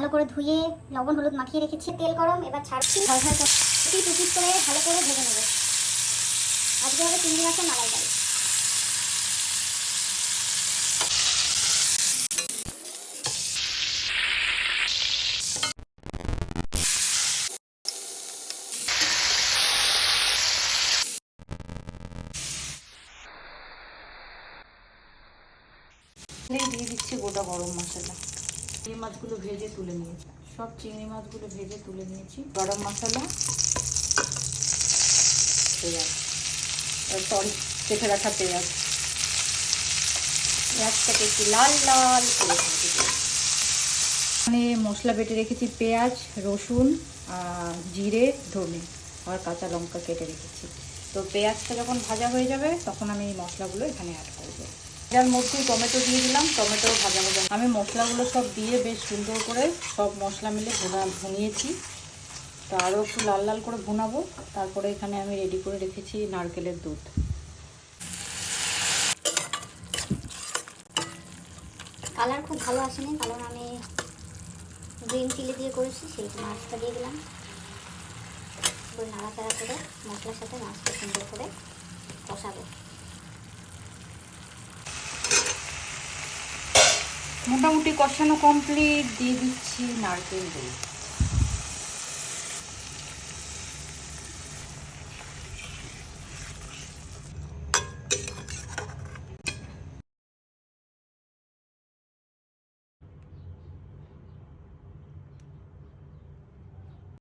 ভালো করে ধুয়ে লবণ হলুদ মাখিয়ে রেখেছি। তেল গরম, এবার ছাড়ছি। ঝরঝর করে টু পিস করে ভালো করে ভেজে নেব। আজকে হবে চিংড়ি মাছের মালাইকারি। দিয়ে দিচ্ছি গোটা গরম মশলা। এই মাছগুলো ভেজে তুলে নিয়েছি, সব চিংড়ি মাছগুলো ভেজে তুলে নিয়েছি। গরম মশলা, পেঁয়াজ, সরি কেটে রাখা পেঁয়াজ, পেঁয়াজটাকে একটু লাল লাল করে ভাজি দেব। মানে মশলা বেটে রেখেছি, পেঁয়াজ, রসুন, জিরে, ধনে আর কাঁচা লঙ্কা কেটে রেখেছি। তো পেঁয়াজটা যখন ভাজা হয়ে যাবে তখন আমি এই মশলাগুলো এখানে অ্যাড করবো। এটার মধ্যে টমেটো দিয়ে দিলাম, টমেটো ভাজা ভাজা। আমি মশলাগুলো সব দিয়ে বেশ সুন্দর করে সব মশলা মিলে ভুনিয়েছি। তো আরও একটু লাল লাল করে ভুনাবো। তারপরে এখানে আমি রেডি করে রেখেছি নারকেলের দুধ। কালার খুব ভালো আসেনি, কারণ আমি গ্রিন চিলি দিয়ে করেছি। সেই মাছটা দিয়ে দিলাম, নাড়াচাড়া করে মশলার সাথে মাছটা সুন্দর করে কষাবো। মোটামুটি কষানো কমপ্লিট। দিয়ে দিচ্ছি নারকেল দুধ।